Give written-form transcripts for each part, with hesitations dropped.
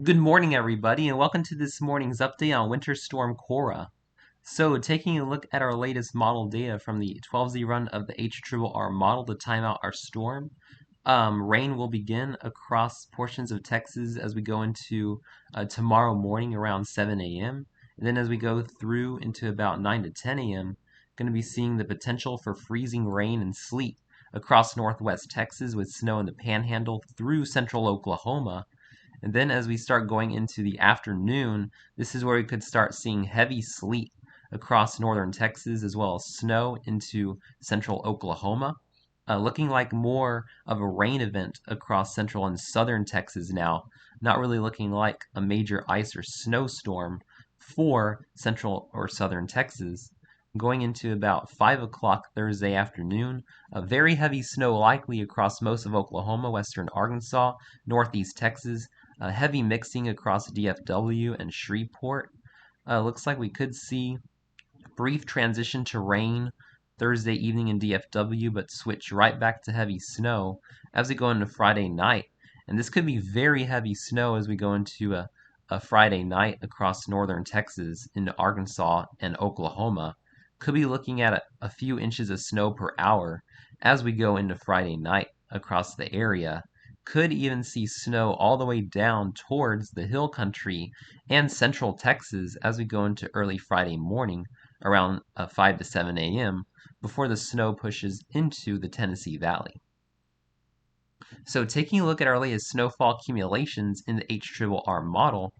Good morning, everybody, and welcome to this morning's update on Winter Storm Cora. So, taking a look at our latest model data from the 12Z run of the HRRR model to time out our storm. Rain will begin across portions of Texas as we go into tomorrow morning around 7 a.m. And then as we go through into about 9 to 10 a.m., going to be seeing the potential for freezing rain and sleet across northwest Texas with snow in the panhandle through central Oklahoma. And then as we start going into the afternoon, this is where we could start seeing heavy sleet across northern Texas as well as snow into central Oklahoma. Looking like more of a rain event across central and southern Texas now, not really looking like a major ice or snowstorm for central or southern Texas. Going into about 5 o'clock Thursday afternoon, a very heavy snow likely across most of Oklahoma, western Arkansas, northeast Texas, heavy mixing across DFW and Shreveport. Looks like we could see brief transition to rain Thursday evening in DFW, but switch right back to heavy snow as we go into Friday night. And this could be very heavy snow as we go into a Friday night across northern Texas into Arkansas and Oklahoma. Could be looking at a few inches of snow per hour as we go into Friday night across the area. Could even see snow all the way down towards the hill country and central Texas as we go into early Friday morning around 5 to 7 a.m. before the snow pushes into the Tennessee Valley. So taking a look at our latest snowfall accumulations in the HRRR model,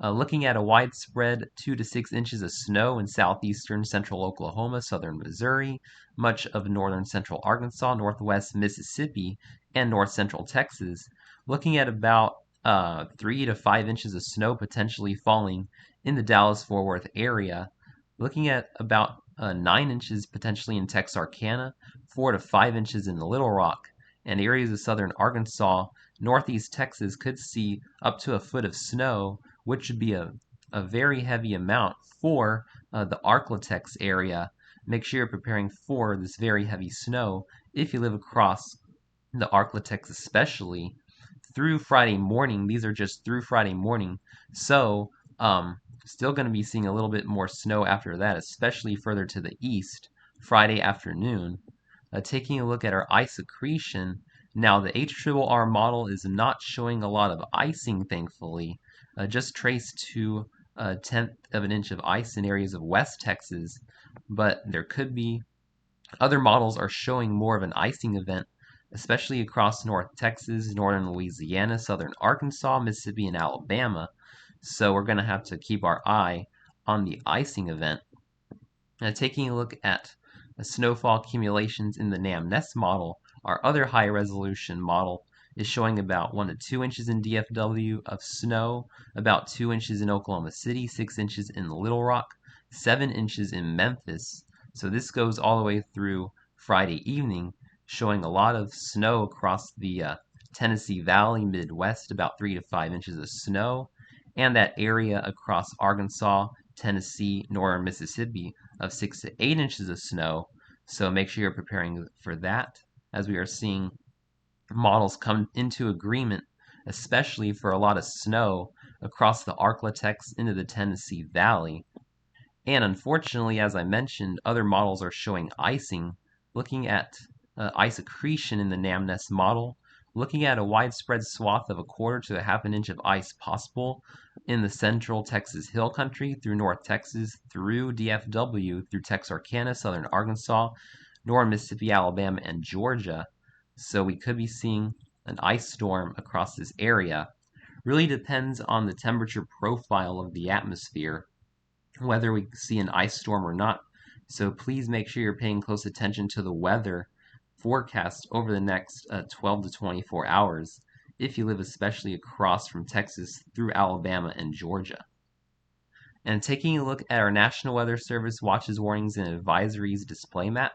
looking at a widespread 2 to 6 inches of snow in southeastern central Oklahoma, southern Missouri, much of northern central Arkansas, northwest Mississippi, and north central Texas, looking at about 3 to 5 inches of snow potentially falling in the Dallas-Fort Worth area, looking at about 9 inches potentially in Texarkana, 4 to 5 inches in Little Rock, and areas of southern Arkansas, northeast Texas could see up to a foot of snow, which would be a very heavy amount for the Arklatex area. Make sure you're preparing for this very heavy snow if you live across the Arklatex especially through Friday morning. These are just through Friday morning. So, still going to be seeing a little bit more snow after that, especially further to the east, Friday afternoon. Taking a look at our ice accretion, now the HRRR model is not showing a lot of icing, thankfully. Just traced to a tenth of an inch of ice in areas of West Texas, but there could be other models are showing more of an icing event, especially across North Texas, northern Louisiana, southern Arkansas, Mississippi, and Alabama. So we're going to have to keep our eye on the icing event. Now, taking a look at snowfall accumulations in the NAMNEST model, our other high resolution model is showing about 1 to 2 inches in DFW of snow, about 2 inches in Oklahoma City, 6 inches in Little Rock, 7 inches in Memphis. So this goes all the way through Friday evening, showing a lot of snow across the Tennessee Valley, Midwest, about 3 to 5 inches of snow, and that area across Arkansas, Tennessee, northern Mississippi of 6 to 8 inches of snow. So make sure you're preparing for that as we are seeing models come into agreement, especially for a lot of snow across the Arklatex into the Tennessee Valley. And unfortunately, as I mentioned, other models are showing icing. Looking at ice accretion in the NAMNEST model, looking at a widespread swath of 1/4 to a 1/2 an inch of ice possible in the central Texas hill country through North Texas, through DFW, through Texarkana, southern Arkansas, northern Mississippi, Alabama, and Georgia. So we could be seeing an ice storm across this area. Really depends on the temperature profile of the atmosphere, whether we see an ice storm or not. So please make sure you're paying close attention to the weather forecast over the next 12 to 24 hours if you live especially across from Texas through Alabama and Georgia. And taking a look at our National Weather Service watches, warnings, and advisories display map,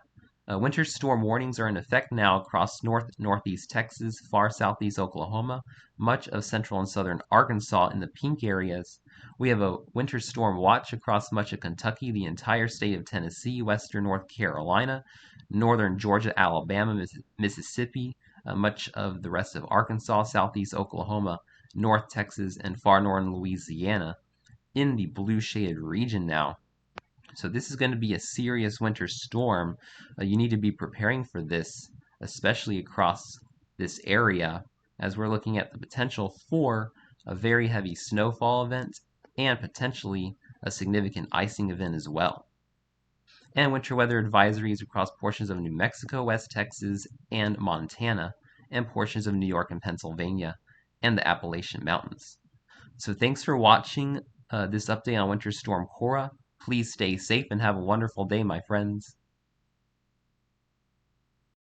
winter storm warnings are in effect now across northeast Texas, far southeast Oklahoma, much of central and southern Arkansas in the pink areas. We have a winter storm watch across much of Kentucky, the entire state of Tennessee, western North Carolina, northern Georgia, Alabama, Mississippi, much of the rest of Arkansas, southeast Oklahoma, North Texas, and far northern Louisiana in the blue shaded region now. So this is going to be a serious winter storm. You need to be preparing for this, especially across this area, as we're looking at the potential for a very heavy snowfall event and potentially a significant icing event as well. And winter weather advisories across portions of New Mexico, West Texas, and Montana, and portions of New York and Pennsylvania, and the Appalachian Mountains. So thanks for watching this update on Winter Storm Cora. Please stay safe and have a wonderful day, my friends.